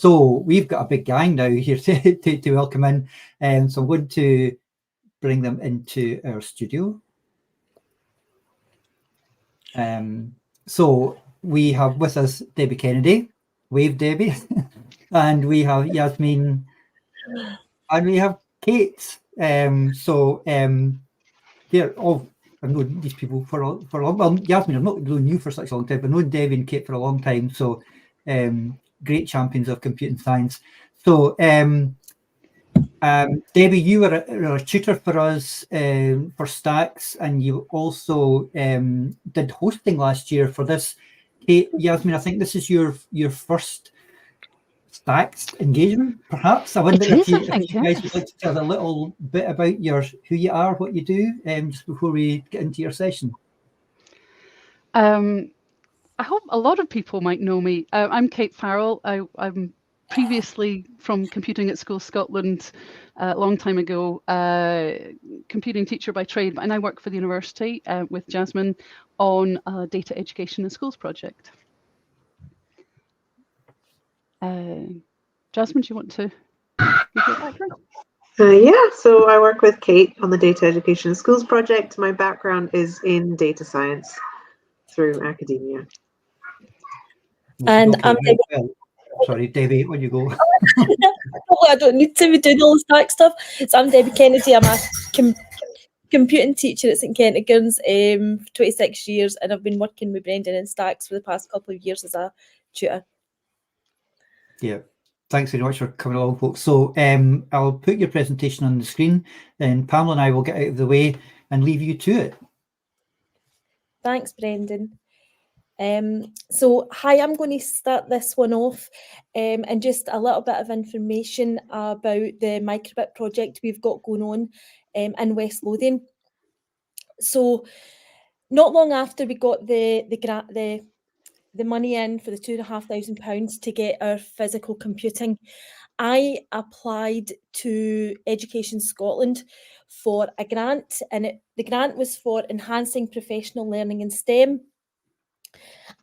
So we've got a big gang now here to welcome in, and so I'm going to bring them into our studio. So we have with us Debbie Kennedy, wave Debbie, and we have Jasmeen, and we have Kate. They're all, I've known these people for a long. Well, Jasmeen, I've not known you for such a long time, but I've known Debbie and Kate for a long time. So, great champions of computing science. So, Debbie, you were a tutor for us for STACS, and you also did hosting last year for this. Kate, Jasmeen, I think this is your first STACS engagement, perhaps. I wonder if you guys would like to tell a little bit about who you are, what you do, just before we get into your session. I hope a lot of people might know me. I'm Kate Farrell. I'm previously from Computing at School Scotland a long time ago, computing teacher by trade, and I work for the university with Jasmeen on a data education in schools project. Jasmeen, do you want to give your background? Yeah, so I work with Kate on the Data Education in Schools project. My background is in data science through academia. And okay, sorry, Debbie, when you go. I don't need to be doing all the STACS stuff. So I'm Debbie Kennedy. I'm a computing teacher at St Kentigern for 26 years, and I've been working with Brendan and STACS for the past couple of years as a tutor. Yeah, thanks very much for coming along, folks. So I'll put your presentation on the screen, then Pamela and I will get out of the way and leave you to it. Thanks, Brendan. So hi, I'm going to start this one off and just a little bit of information about the microbit project we've got going on in West Lothian. So not long after we got the money in for the £2,500 to get our physical computing, I applied to Education Scotland for a grant, and the grant was for enhancing professional learning in STEM.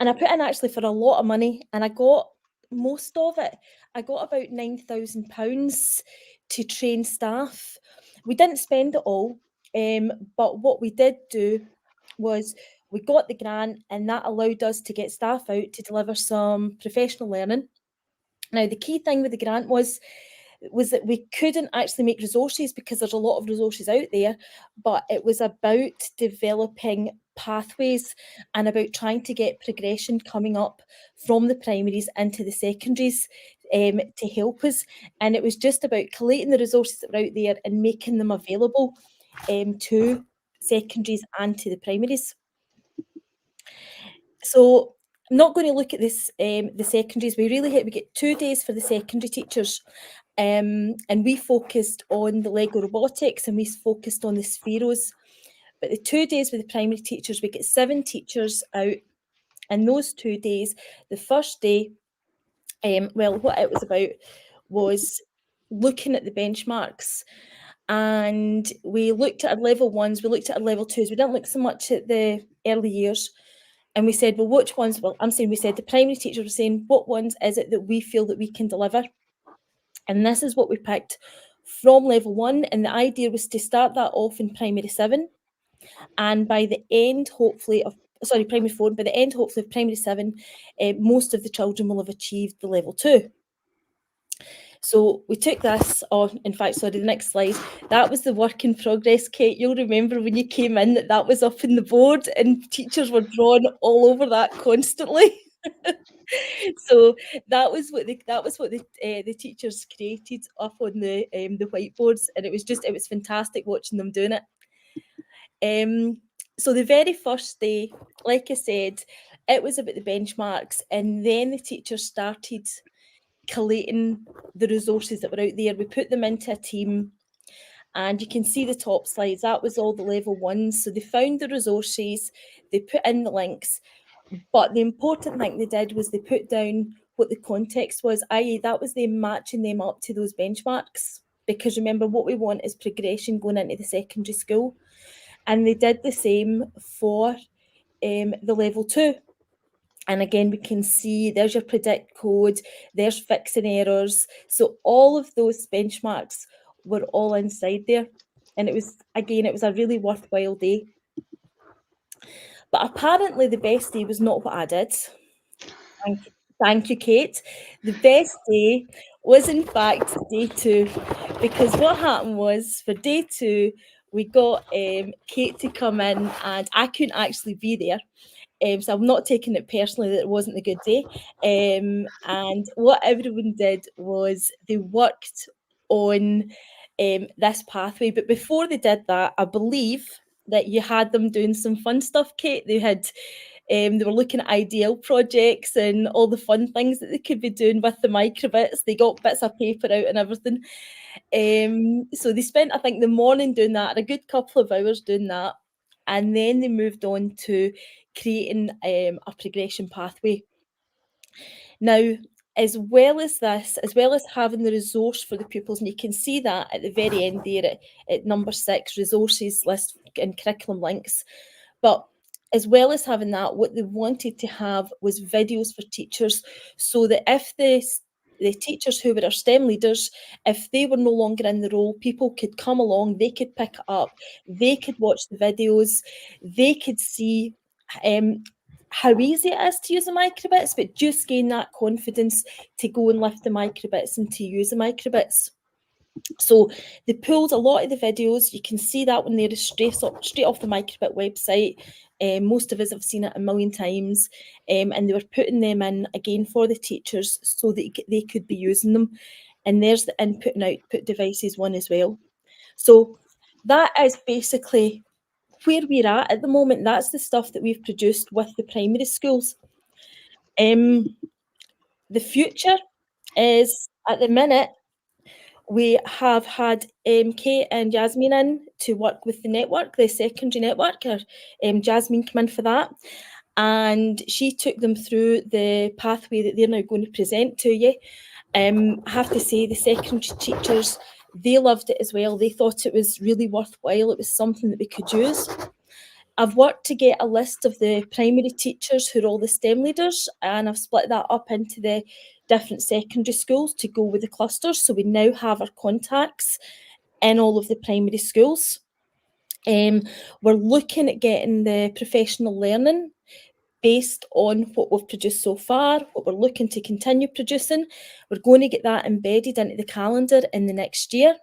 And I put in actually for a lot of money, and I got most of it. I got about £9,000 to train staff. We didn't spend it all, but what we did do was we got the grant, and that allowed us to get staff out to deliver some professional learning. Now, the key thing with the grant was that we couldn't actually make resources because there's a lot of resources out there, but it was about developing pathways and about trying to get progression coming up from the primaries into the secondaries to help us. And it was just about collating the resources that were out there and making them available to secondaries and to the primaries. So I'm not going to look at this the secondaries. We get 2 days for the secondary teachers, and we focused on the Lego robotics and we focused on the spheros. But the 2 days with the primary teachers, we get 7 teachers out. And those 2 days, the first day, what it was about was looking at the benchmarks. And we looked at our level 1s, we looked at our level 2s. We didn't look so much at the early years. And we said, well, which ones? Well, we said the primary teachers were saying, what ones is it that we feel that we can deliver? And this is what we picked from level 1. And the idea was to start that off in primary 7. And by the end, hopefully, primary 4, by the end, hopefully, of primary 7, most of the children will have achieved the level 2. So we took this on, the next slide, that was the work in progress, Kate. You'll remember when you came in that was up in the board and teachers were drawn all over that constantly. So that was what the teachers created up on the whiteboards, and it was fantastic watching them doing it. So the very first day, like I said, it was about the benchmarks, and then the teachers started collating the resources that were out there. We put them into a team, and you can see the top slides. That was all the level 1s. So they found the resources, they put in the links, but the important thing they did was they put down what the context was, i.e. that was them matching them up to those benchmarks, because remember, what we want is progression going into the secondary school. And they did the same for the level 2. And again, we can see there's your predict code, there's fixing errors. So all of those benchmarks were all inside there. And it was, again, it was a really worthwhile day. But apparently the best day was not what I did. Thank you, Kate. The best day was in fact day 2, because what happened was for day 2, we got Kate to come in, and I couldn't actually be there. So I'm not taking it personally that it wasn't a good day. And what everyone did was they worked on this pathway. But before they did that, I believe that you had them doing some fun stuff, Kate. They were looking at IDL projects and all the fun things that they could be doing with the microbits. They got bits of paper out and everything. So they spent, I think, the morning doing that, a good couple of hours doing that. And then they moved on to creating a progression pathway. Now, as well as this, as well as having the resource for the pupils, and you can see that at the very end there at number 6, resources list and curriculum links. But as well as having that, what they wanted to have was videos for teachers, so that if the teachers who were our STEM leaders, if they were no longer in the role, people could come along, they could pick it up, they could watch the videos, they could see how easy it is to use the microbits, but just gain that confidence to go and lift the microbits and to use the microbits. So they pulled a lot of the videos. You can see that when they're straight off the microbit website. Most of us have seen it a million times, and they were putting them in again for the teachers so that they could be using them. And there's the input and output devices one as well. So that is basically where we're at the moment. That's the stuff that we've produced with the primary schools. The future is, at the minute, we have had Kate and Jasmeen in to work with the network, the secondary network. Jasmeen came in for that, and she took them through the pathway that they're now going to present to you. I have to say, the secondary teachers, they loved it as well. They thought it was really worthwhile. It was something that we could use. I've worked to get a list of the primary teachers who are all the STEM leaders, and I've split that up into the different secondary schools to go with the clusters. So we now have our contacts in all of the primary schools. We're looking at getting the professional learning based on what we've produced so far, what we're looking to continue producing. We're going to get that embedded into the calendar in the next year.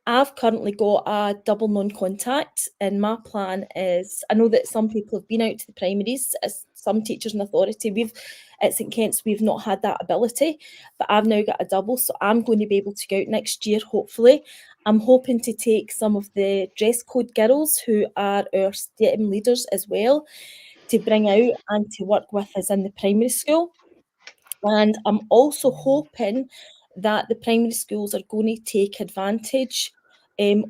I've currently got a double non-contact, and my plan is, I know that some people have been out to the primaries, as some teachers in authority, at St Kent's, we've not had that ability, but I've now got a double, so I'm going to be able to go out next year, hopefully. I'm hoping to take some of the dress code girls who are our STEM leaders as well, to bring out and to work with us in the primary school. And I'm also hoping that the primary schools are going to take advantage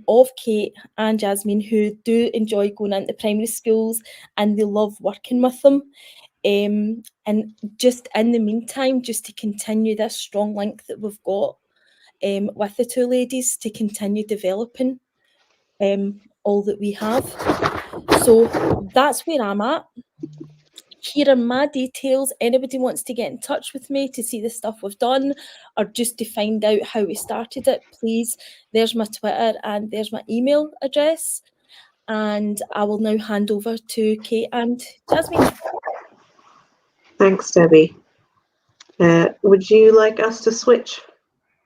of Kate and Jasmeen, who do enjoy going into primary schools and they love working with them. And just in the meantime, just to continue this strong link that we've got with the two ladies, to continue developing all that we have. So that's where I'm at. Here are my details. Anybody wants to get in touch with me to see the stuff we've done, or just to find out how we started it, please, there's my Twitter and there's my email address. And I will now hand over to Kate and Jasmeen. Thanks, Debbie. Would you like us to switch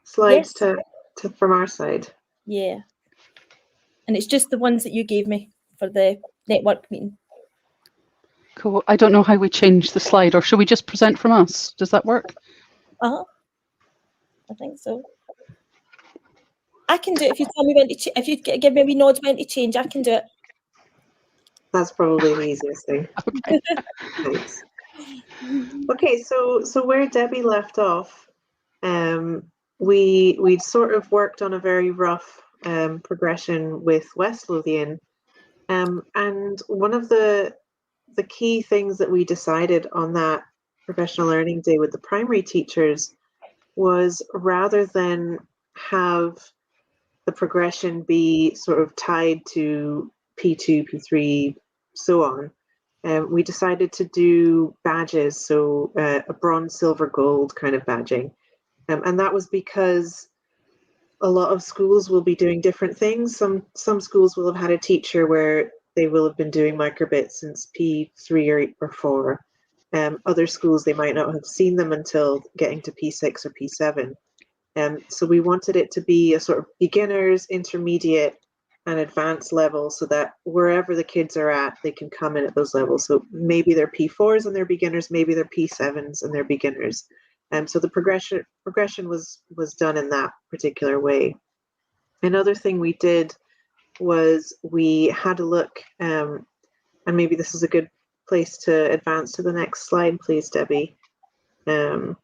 slides Yes. to from our side? Yeah. And it's just the ones that you gave me for the network meeting. Cool. I don't know how we change the slide, or should we just present from us? Does that work? I think so. I can do it if you tell me when to if you give me a wee nod when to change, I can do it. That's probably the easiest thing. Okay. Thanks. Okay, so where Debbie left off, we'd sort of worked on a very rough progression with West Lothian, and one of the key things that we decided on that professional learning day with the primary teachers was, rather than have the progression be sort of tied to P2, P3, so on, we decided to do badges, so a bronze, silver, gold kind of badging. And that was because a lot of schools will be doing different things. Some schools will have had a teacher where they will have been doing microbits since P3 or 4. Other schools, they might not have seen them until getting to P6 or P7. So we wanted it to be a sort of beginners, intermediate, and advanced level, so that wherever the kids are at, they can come in at those levels. So maybe they're P4s and they're beginners, maybe they're P7s and they're beginners. So the progression was done in that particular way. Another thing we did was we had a look, and maybe this is a good place to advance to the next slide, please, Debbie. I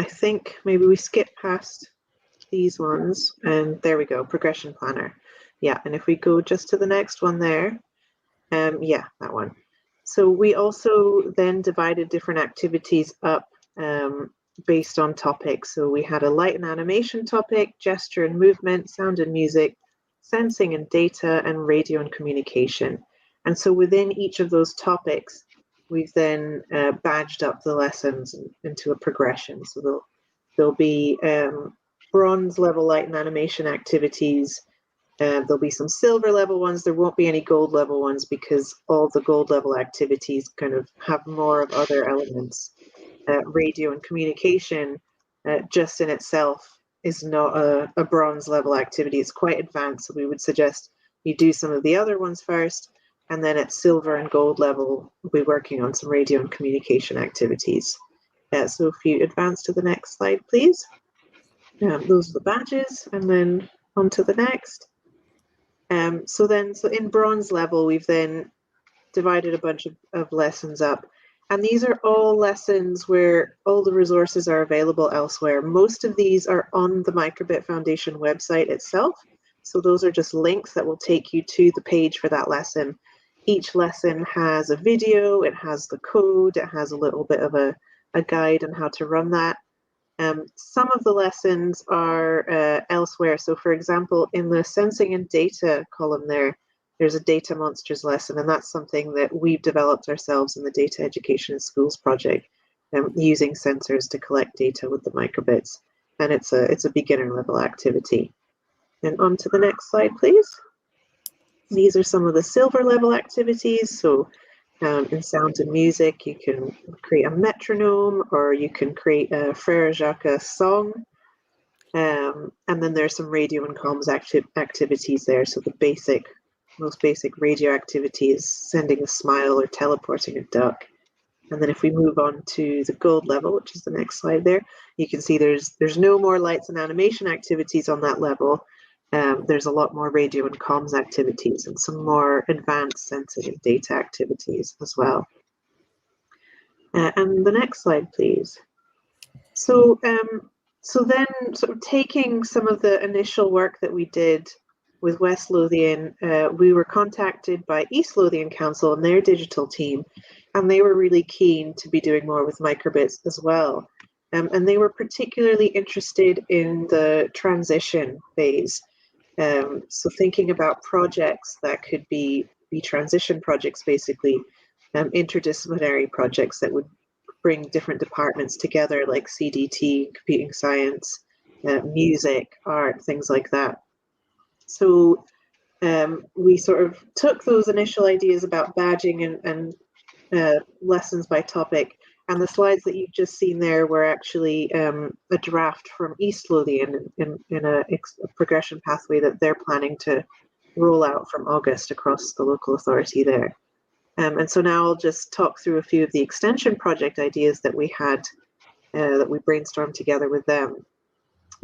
think maybe we skip past these ones, and there we go, progression planner. Yeah, and if we go just to the next one there, yeah, that one. So we also then divided different activities up based on topics. So we had a light and animation topic, gesture and movement, sound and music, sensing and data, and radio and communication. And so within each of those topics, we've then badged up the lessons into a progression. So there'll be bronze level light and animation activities. There'll be some silver level ones. There won't be any gold level ones because all the gold level activities kind of have more of other elements. Radio and communication just in itself is not a bronze level activity. It's quite advanced. So we would suggest you do some of the other ones first, and then at silver and gold level, we'll be working on some radio and communication activities. So if you advance to the next slide, please. Those are the badges, and then on to the next. So in bronze level, we've then divided a bunch of lessons up. And these are all lessons where all the resources are available elsewhere. Most of these are on the Microbit Foundation website itself. So those are just links that will take you to the page for that lesson. Each lesson has a video, it has the code, it has a little bit of a guide on how to run that. Some of the lessons are elsewhere. So for example, in the sensing and data column there's a data monsters lesson, and that's something that we've developed ourselves in the Data Education in Schools project, using sensors to collect data with the microbits. And it's a beginner level activity. And on to the next slide, please. These are some of the silver level activities. So in sound and music, you can create a metronome, or you can create a Frère Jacques song. And then there's some radio and comms activities there. So the most basic radio activity is sending a smile or teleporting a duck. And then if we move on to the gold level, which is the next slide there, you can see there's no more lights and animation activities on that level. There's a lot more radio and comms activities and some more advanced sensing and data activities as well. And the next slide, please. So then sort of taking some of the initial work that we did with West Lothian, we were contacted by East Lothian Council and their digital team, and they were really keen to be doing more with microbits as well. And they were particularly interested in the transition phase. So thinking about projects that could be transition projects, basically, interdisciplinary projects that would bring different departments together, like CDT, computing science, music, art, things like that. So we sort of took those initial ideas about badging and lessons by topic, and the slides that you've just seen there were actually a draft from East Lothian in a progression pathway that they're planning to roll out from August across the local authority there. And so now I'll just talk through a few of the extension project ideas that we had, that we brainstormed together with them.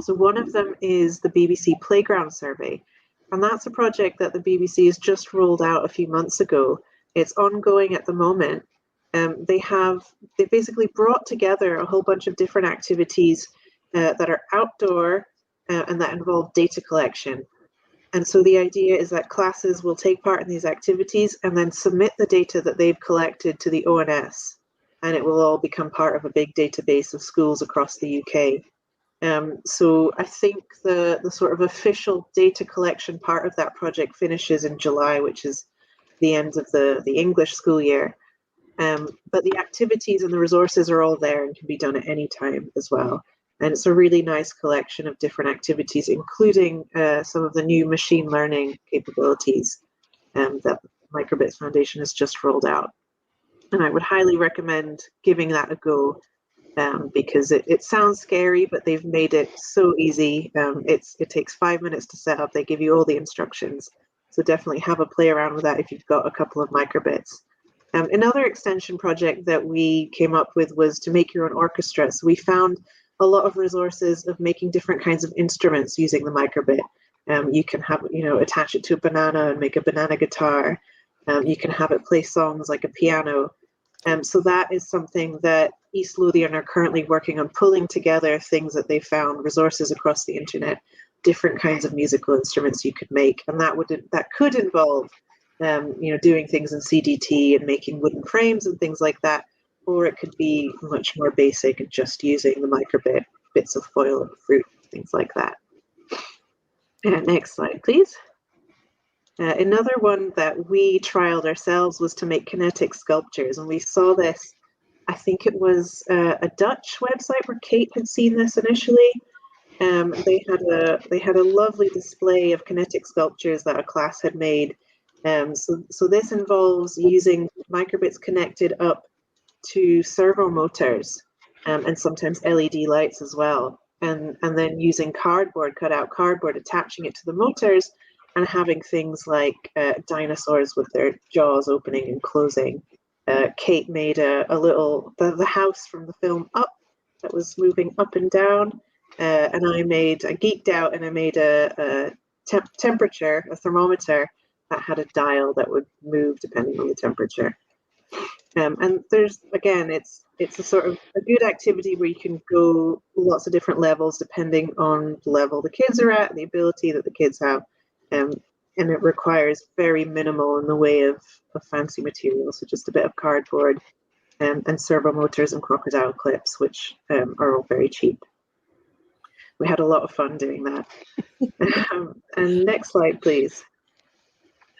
So one of them is the BBC Playground Survey. And that's a project that the BBC has just rolled out a few months ago. It's ongoing at the moment. They basically brought together a whole bunch of different activities that are outdoor and that involve data collection. And so the idea is that classes will take part in these activities and then submit the data that they've collected to the ONS, and it will all become part of a big database of schools across the UK. So I think the sort of official data collection part of that project finishes in July, which is the end of the English school year. But the activities and the resources are all there and can be done at any time as well. And it's a really nice collection of different activities, including some of the new machine learning capabilities that Microbits Foundation has just rolled out. And I would highly recommend giving that a go, because it sounds scary, but they've made it so easy. It takes 5 minutes to set up. They give you all the instructions. So definitely have a play around with that if you've got a couple of microbits. Another extension project that we came up with was to make your own orchestra. So we found a lot of resources of making different kinds of instruments using the microbit. You can have, attach it to a banana and make a banana guitar. You can have it play songs like a piano. So that is something that East Lothian are currently working on, pulling together things that they found, resources across the internet, different kinds of musical instruments you could make. And that could involve doing things in CDT and making wooden frames and things like that, or it could be much more basic and just using the microbit, bits of foil and fruit, things like that. Next slide, please. Another one that we trialed ourselves was to make kinetic sculptures, and we saw this, I think it was a Dutch website where Kate had seen this initially. They had a lovely display of kinetic sculptures that a class had made. So this involves using microbits connected up to servo motors, and sometimes LED lights as well, and then using cut out cardboard, attaching it to the motors, and having things like dinosaurs with their jaws opening and closing. Kate made the house from the film Up that was moving up and down, and I geeked out and I made a temperature, a thermometer that had a dial that would move depending on the temperature. And there's, again, it's a sort of a good activity where you can go lots of different levels depending on the level the kids are at, the ability that the kids have, and it requires very minimal in the way of fancy materials, so just a bit of cardboard and servo motors and crocodile clips, which are all very cheap. We had a lot of fun doing that. And next slide, please.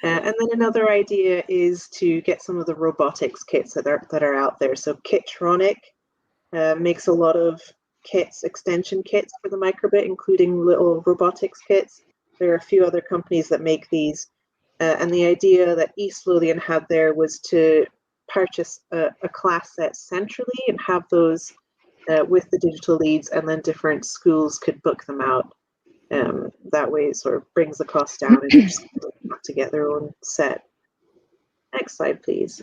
And then another idea is to get some of the robotics kits that are out there. So Kitronic makes a lot of kits, extension kits for the microbit, including little robotics kits. There are a few other companies that make these. And the idea that East Lothian had there was to purchase a class set centrally and have those with the digital leads, and then different schools could book them out. That way it sort of brings the cost down and each school doesn't have to get their own set. Next slide, please.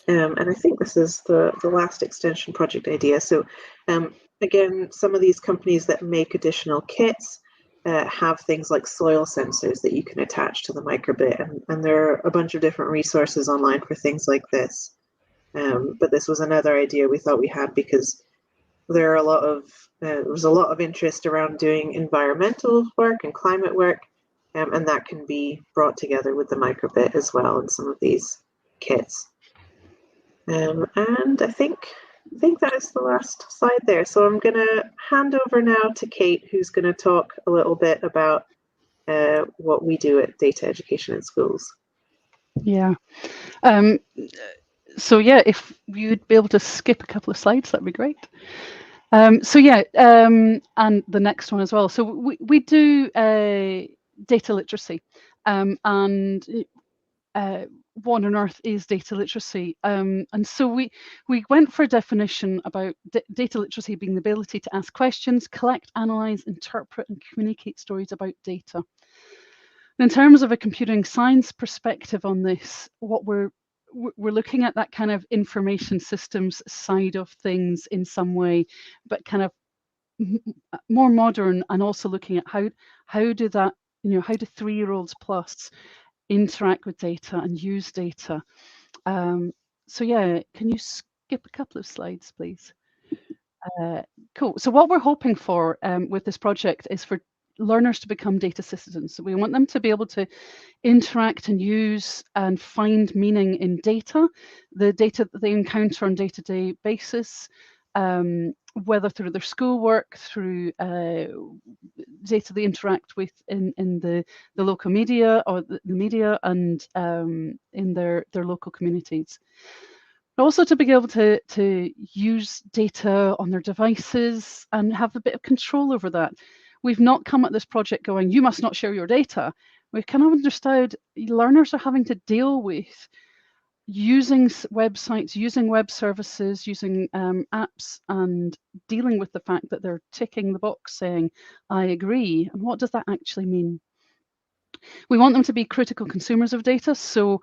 And I think this is the last extension project idea. So again, some of these companies that make additional kits have things like soil sensors that you can attach to the microbit, and there are a bunch of different resources online for things like this. But this was another idea we thought we had because there was a lot of interest around doing environmental work and climate work, and that can be brought together with the microbit as well in some of these kits. And I think that is the last slide there. So I'm going to hand over now to Kate, who's going to talk a little bit about what we do at Data Education in Schools. Yeah. So yeah, if you'd be able to skip a couple of slides, that'd be great. And the next one as well. So we do data literacy, and what on earth is data literacy? And so we went for a definition about data literacy being the ability to ask questions, collect, analyze, interpret, and communicate stories about data. In terms of a computing science perspective on this, what we're looking at that kind of information systems side of things in some way, but kind of more modern, and also looking at how do 3-year-olds plus interact with data and use data. So yeah, can you skip a couple of slides, please? Cool. So what we're hoping for with this project is for learners to become data citizens. So we want them to be able to interact and use and find meaning in data, the data that they encounter on a day-to-day basis, whether through their schoolwork, through data they interact with in the local media or the media, and in their local communities. But also to be able to use data on their devices and have a bit of control over that. We've not come at this project going, you must not share your data. We've kind of understood learners are having to deal with using websites, using web services, using apps, and dealing with the fact that they're ticking the box saying, I agree. And what does that actually mean? We want them to be critical consumers of data. So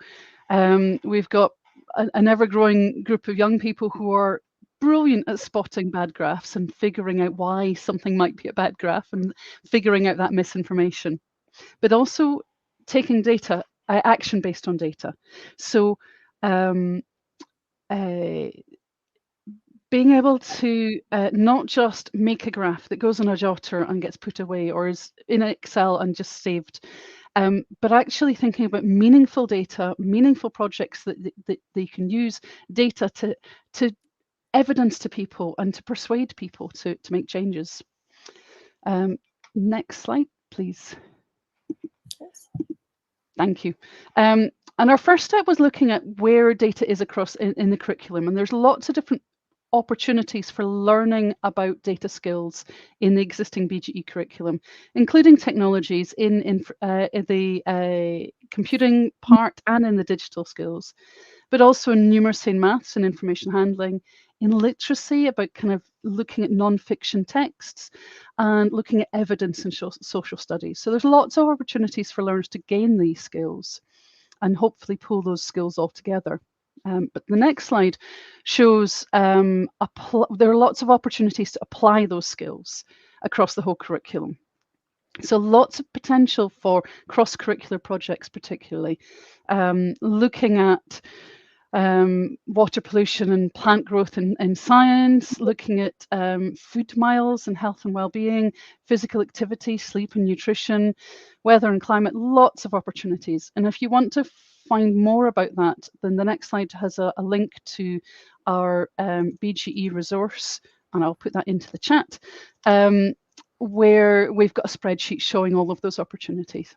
we've got an ever-growing group of young people who are brilliant at spotting bad graphs and figuring out why something might be a bad graph and figuring out that misinformation, but also taking data, action based on data. So being able to not just make a graph that goes on a jotter and gets put away or is in Excel and just saved, but actually thinking about meaningful data, meaningful projects that they can use data to evidence to people and to persuade people to make changes. Next slide, please. Yes. Thank you. And our first step was looking at where data is across in the curriculum, and there's lots of different opportunities for learning about data skills in the existing BGE curriculum, including technologies in the computing part and in the digital skills, but also in numeracy and maths and information handling, in literacy about kind of looking at non-fiction texts and looking at evidence in social studies. So there's lots of opportunities for learners to gain these skills and hopefully pull those skills all together. But the next slide shows there are lots of opportunities to apply those skills across the whole curriculum. So lots of potential for cross-curricular projects, particularly looking at water pollution and plant growth in science, looking at food miles and health and well-being, physical activity, sleep and nutrition, weather and climate, lots of opportunities. And if you want to find more about that, then the next slide has a link to our BGE resource, and I'll put that into the chat, where we've got a spreadsheet showing all of those opportunities.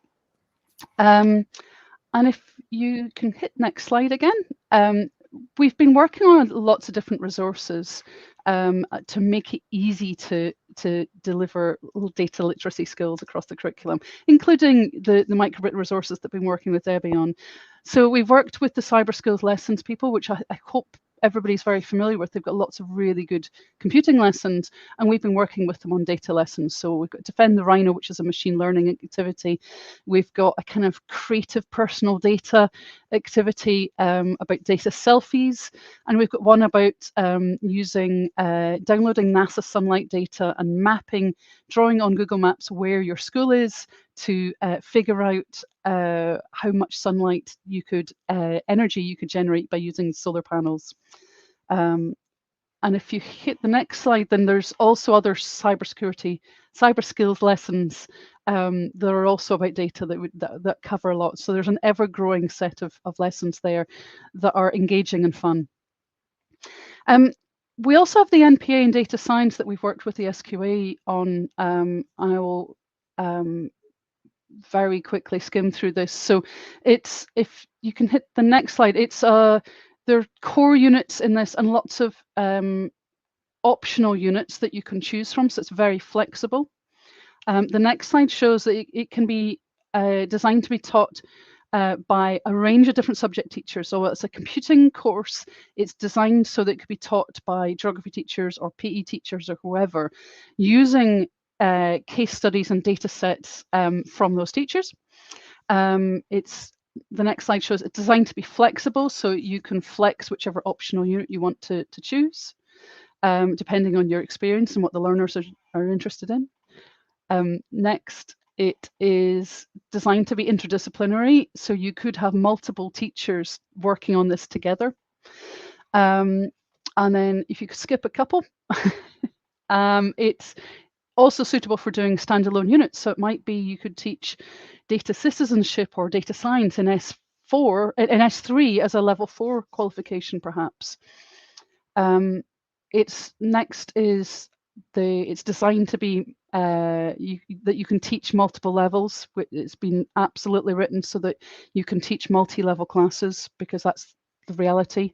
And if you can hit next slide again, we've been working on lots of different resources to make it easy to deliver data literacy skills across the curriculum, including the microbit resources that we've been working with Debbie on. So we've worked with the cyber skills lessons people, which I hope everybody's very familiar with. They've got lots of really good computing lessons, and we've been working with them on data lessons. So we've got Defend the Rhino, which is a machine learning activity. We've got a kind of creative personal data activity about data selfies, and we've got one about using downloading NASA sunlight data and mapping, drawing on Google Maps where your school is to figure out how much sunlight you could, energy you could generate by using solar panels. And if you hit the next slide, then there's also other cyber skills lessons that are also about data that cover a lot. So there's an ever-growing set of lessons there that are engaging and fun. We also have the NPA in data science that we've worked with the SQA on. I will very quickly skim through this. So it's, if you can hit the next slide, it's there are core units in this and lots of optional units that you can choose from, so it's very flexible. The next slide shows that it can be designed to be taught by a range of different subject teachers. So it's a computing course. It's designed so that it could be taught by geography teachers or PE teachers or whoever, using case studies and data sets from those teachers. The next slide shows it's designed to be flexible, so you can flex whichever optional unit you want to choose, depending on your experience and what the learners are interested in. Next, it is designed to be interdisciplinary, so you could have multiple teachers working on this together. And then if you could skip a couple, it's also suitable for doing standalone units. So it might be you could teach data citizenship or data science in S3 as a level 4 qualification, perhaps. it's next is it's designed to be that you can teach multiple levels. It's been absolutely written so that you can teach multi-level classes, because that's the reality.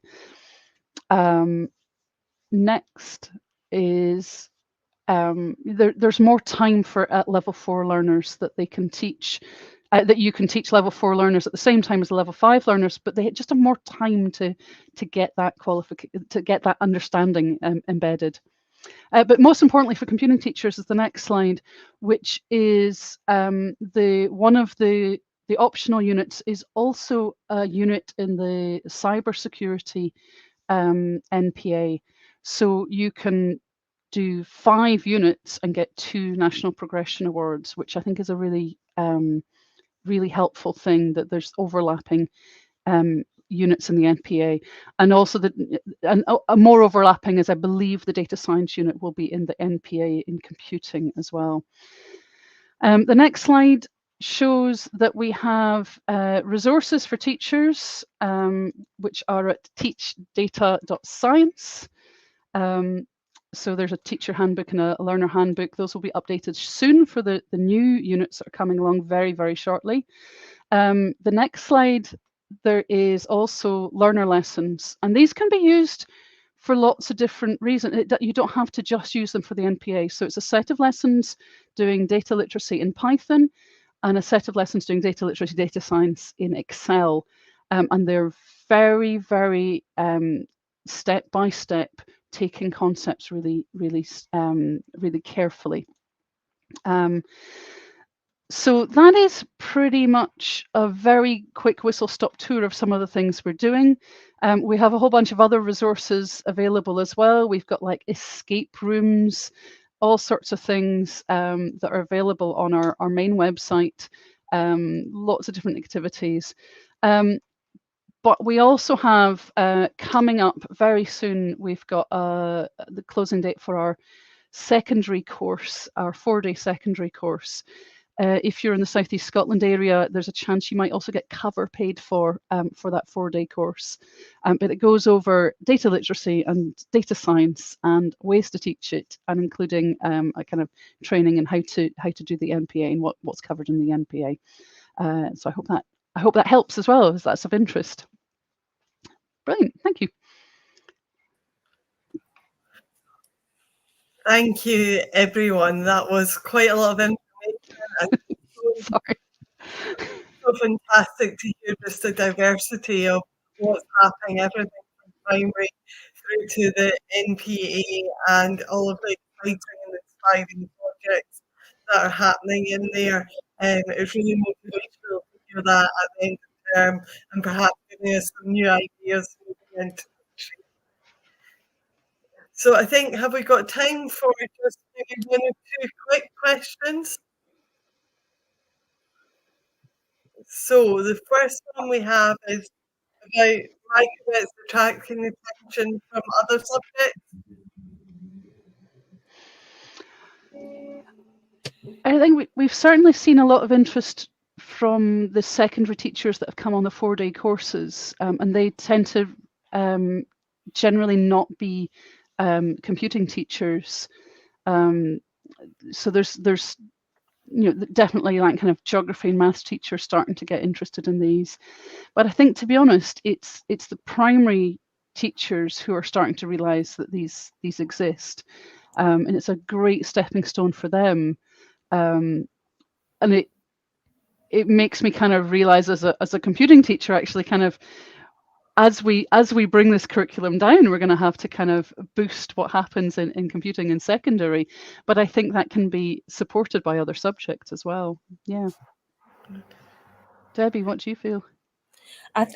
Next is there's more time for at level 4 learners that they can teach, that you can teach level 4 learners at the same time as level 5 learners, but they just have more time to get that qualification, to get that understanding embedded. But most importantly for computing teachers is the next slide, which is one of the optional units is also a unit in the cybersecurity NPA. So you can do 5 units and get 2 National Progression Awards, which I think is a really, really helpful thing, that there's overlapping units in the NPA, and also a more overlapping is, I believe, the data science unit will be in the NPA in computing as well. The next slide shows that we have resources for teachers, which are at teachdata.science. So there's a teacher handbook and a learner handbook. Those will be updated soon for the new units that are coming along very, very shortly. The next slide, there is also learner lessons, and these can be used for lots of different reasons. You don't have to just use them for the NPA. So it's a set of lessons doing data literacy in Python and a set of lessons doing data literacy, data science in Excel. And they're very, very step by step, taking concepts really, really, really carefully. So that is pretty much a very quick whistle-stop tour of some of the things we're doing. We have a whole bunch of other resources available as well. We've got like escape rooms, all sorts of things that are available on our main website, lots of different activities. But we also have, coming up very soon, we've got the closing date for our secondary course, our 4-day secondary course. If you're in the South East Scotland area, there's a chance you might also get cover paid for that 4-day course. But it goes over data literacy and data science and ways to teach it, and including a kind of training in how to do the NPA and what's covered in the NPA. So I hope that helps as well, if that's of interest. Brilliant, thank you. Thank you, everyone. That was quite a lot of information. And Sorry. so fantastic to hear just the diversity of what's happening, everything from primary through to the NPA and all of the exciting and inspiring projects that are happening in there. It's really motivational to hear that at the end of the term, and perhaps giving us some new ideas moving into the future. So I think, have we got time for just maybe 1 or 2 quick questions? So the first one we have is about microbits attracting attention from other subjects. I think we've certainly seen a lot of interest from the secondary teachers that have come on the 4-day courses, and they tend to generally not be computing teachers. So there's definitely that kind of geography and maths teachers starting to get interested in these. But I think, to be honest, it's the primary teachers who are starting to realise that these exist, and it's a great stepping stone for them. And it makes me kind of realise as a computing teacher, actually, kind of as we bring this curriculum down, we're going to have to kind of boost what happens in computing in secondary. But I think that can be supported by other subjects as well. Yeah. Debbie, what do you feel? The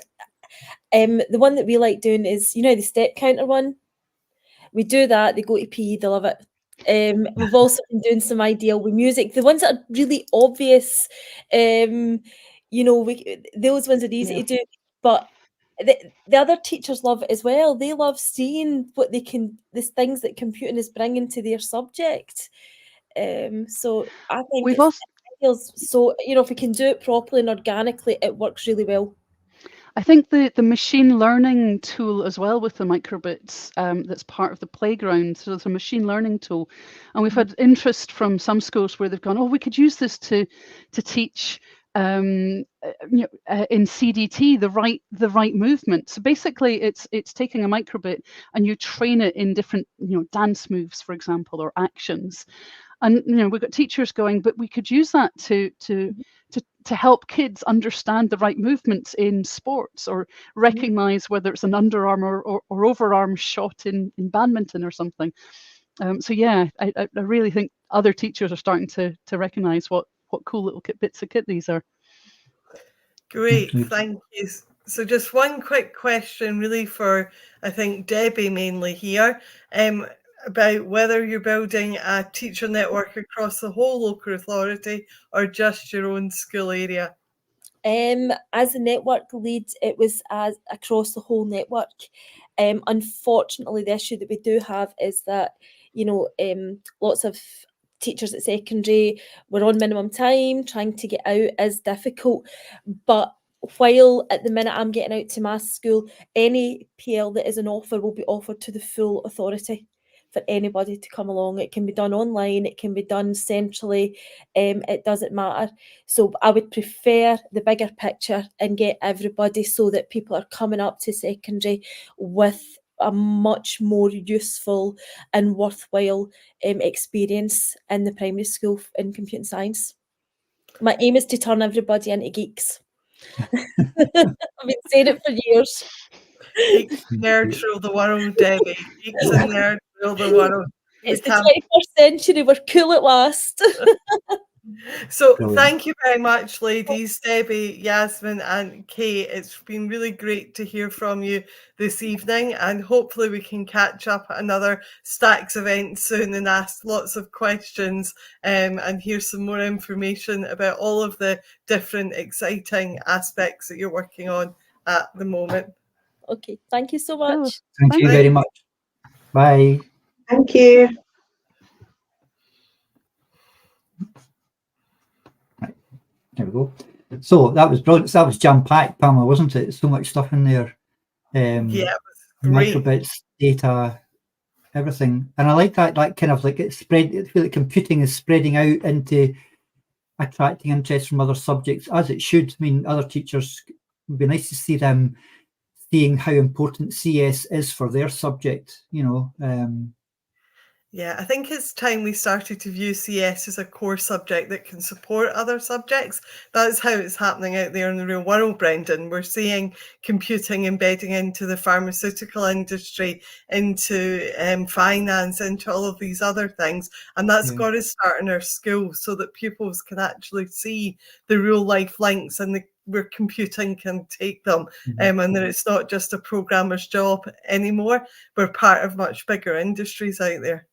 one that we like doing is, the step counter one. We do that, they go to PE, they love it. We've also been doing some ideal with music. The ones that are really obvious, those ones are easy to do, but the other teachers love it as well. They love seeing what these things that computing is bringing to their subject. So I think it feels so, if we can do it properly and organically, it works really well. I think the machine learning tool as well with the microbits, that's part of the playground. So it's a machine learning tool, and we've had interest from some schools where they've gone, oh, we could use this to teach in CDT the right movement. So basically, it's taking a microbit and you train it in different dance moves, for example, or actions. And we've got teachers going, but we could use that to help kids understand the right movements in sports, or recognize whether it's an underarm or overarm shot in badminton or something. So yeah, I really think other teachers are starting to recognize what cool little bits of kit these are. Great, thank you. So just one quick question really for, I think, Debbie mainly here, about whether you're building a teacher network across the whole local authority or just your own school area. As a network lead, it was across the whole network. Unfortunately, the issue that we do have is that, lots of teachers at secondary were on minimum time. Trying to get out is difficult. But while at the minute I'm getting out to my school, any PL that is an offer will be offered to the full authority for anybody to come along. It can be done online, it can be done centrally, it doesn't matter. So I would prefer the bigger picture and get everybody, so that people are coming up to secondary with a much more useful and worthwhile experience in the primary school in computing science. My aim is to turn everybody into geeks. I've been saying it for years. Geeks and nerds rule the world, Debbie. Geeks and nerds rule the world. It's the 21st century, we're cool at last. So Brilliant. Thank you very much, ladies, Debbie, Jasmeen and Kate. It's been really great to hear from you this evening, and hopefully we can catch up at another STACS event soon and ask lots of questions and hear some more information about all of the different exciting aspects that you're working on at the moment. Okay, thank you so much. Thank you very much. Bye. Thank you. There we go. So that was brilliant. That was jam-packed, Pamela, wasn't it? So much stuff in there. Yeah, it was great. Microbits, data, everything. And I like that kind of like it's spread. I feel like computing is spreading out into attracting interest from other subjects, as it should. I mean, other teachers, it would be nice to see them seeing how important CS is for their subject, Yeah, I think it's time we started to view CS as a core subject that can support other subjects. That's how it's happening out there in the real world, Brendan. We're seeing computing embedding into the pharmaceutical industry, into finance, into all of these other things. And that's got to start in our schools so that pupils can actually see the real life links and where computing can take them, and that it's not just a programmer's job anymore. We're part of much bigger industries out there.